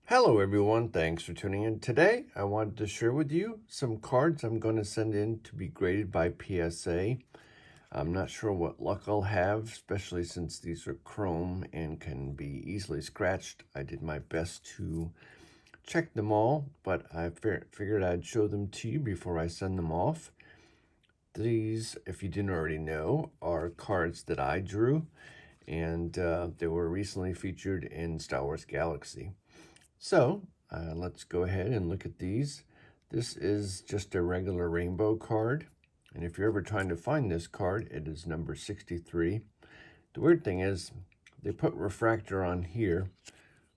Hello everyone, thanks for tuning in. Today I wanted to share with you some cards I'm going to send in to be graded by PSA. I'm not sure what luck I'll have, especially since these are chrome and can be easily scratched. I did my best to check them all, but I figured I'd show them to you before I send them off. These, if you didn't already know, are cards that I drew, and they were recently featured in Star Wars Galaxy. So let's go ahead and look at these. This is just a regular rainbow card. And if you're ever trying to find this card, it is number 63. The weird thing is they put refractor on here,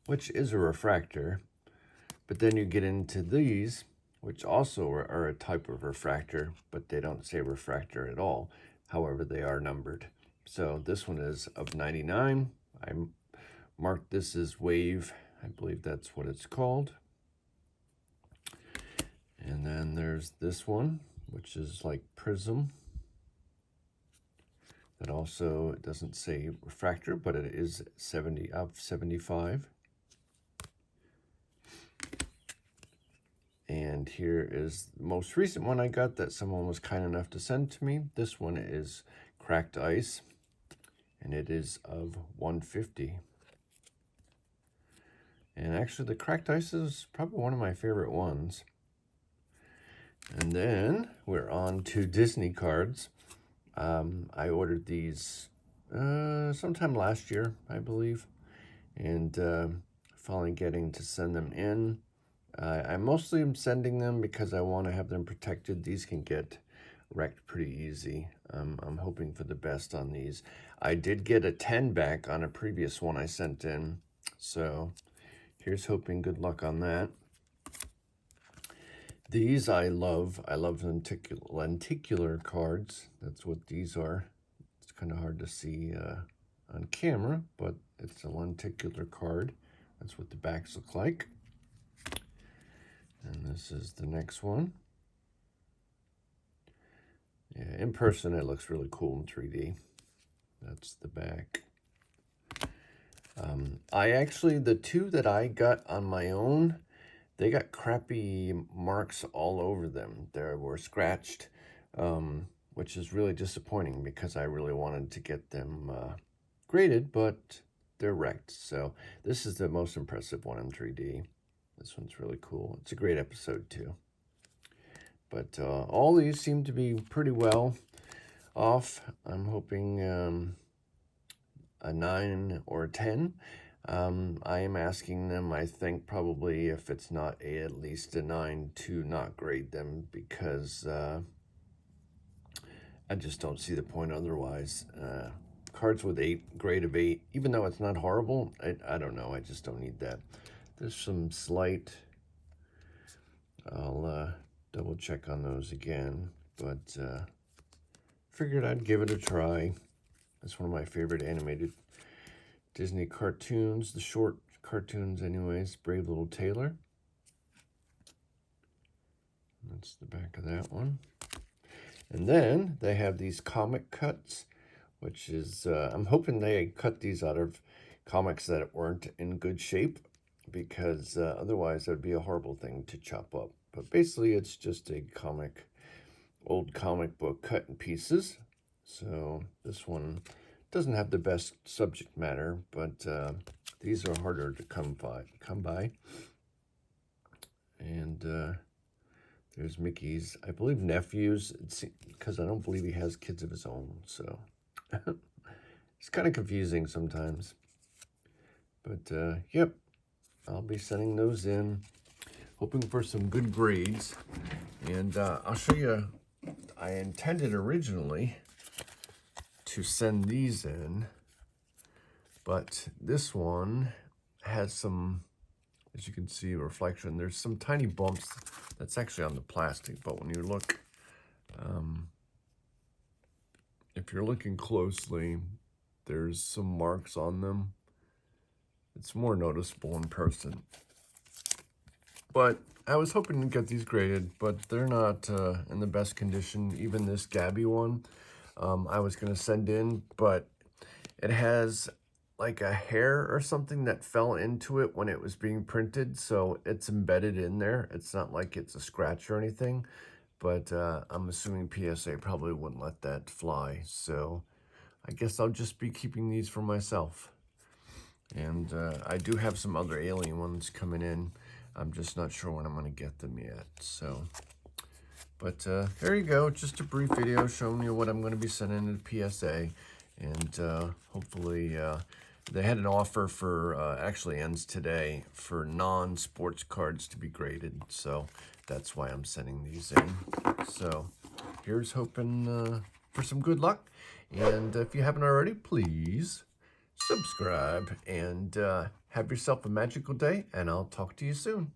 which is a refractor. But then you get into these, which also are a type of refractor, but they don't say refractor at all. However, they are numbered. So this one is of 99. I marked this as wave. I believe that's what it's called. And then there's this one, which is like prism. That also doesn't say refractor, but it is 70 of 75. And here is the most recent one I got that someone was kind enough to send to me. This one is cracked ice, and it is of 150. And actually, the cracked ice is probably one of my favorite ones. And then we're on to Disney cards. I ordered these sometime last year, I believe, and finally getting to send them in. I mostly am sending them because I want to have them protected. These can get wrecked pretty easy. I'm hoping for the best on these. I did get a 10 back on a previous one I sent in, so here's hoping good luck on that. These I love. I love lenticular cards. That's what these are. It's kind of hard to see on camera, but it's a lenticular card. That's what the backs look like. And this is the next one. Yeah, in person it looks really cool in 3D. That's the back. The two that I got on my own, they got crappy marks all over them. They were scratched, which is really disappointing because I really wanted to get them graded, but they're wrecked. So this is the most impressive one in 3D. This one's really cool. It's a great episode too. But all these seem to be pretty well off. I'm hoping a 9 or a 10. I am asking them, I think probably if it's not at least a 9, to not grade them because I just don't see the point otherwise. Cards with 8, grade of 8, even though it's not horrible, I don't know, I just don't need that. There's some slight, I'll double check on those again, but figured I'd give it a try. It's one of my favorite animated Disney cartoons, the short cartoons anyways. Brave Little Tailor. That's the back of that one. And then they have these comic cuts, which is, I'm hoping they cut these out of comics that weren't in good shape, because otherwise that would be a horrible thing to chop up. But basically it's just a old comic book cut in pieces. So this one doesn't have the best subject matter, but these are harder to come by. And there's Mickey's, I believe, nephews, because I don't believe he has kids of his own, so it's kind of confusing sometimes. But yep, I'll be sending those in, hoping for some good grades. And I'll show you, I intended originally to send these in, but this one has some, as you can see, reflection. There's some tiny bumps that's actually on the plastic, but when you look, if you're looking closely, there's some marks on them. It's more noticeable in person. But I was hoping to get these graded, but they're not in the best condition. Even this Gabby one, I was going to send in, but it has like a hair or something that fell into it when it was being printed, so it's embedded in there. It's not like it's a scratch or anything, but I'm assuming PSA probably wouldn't let that fly, so I guess I'll just be keeping these for myself. And I do have some other alien ones coming in. I'm just not sure when I'm going to get them yet, so... But there you go, just a brief video showing you what I'm going to be sending to PSA. And hopefully they had an offer for, actually ends today, for non-sports cards to be graded. So that's why I'm sending these in. So here's hoping for some good luck. And if you haven't already, please subscribe. And have yourself a magical day, and I'll talk to you soon.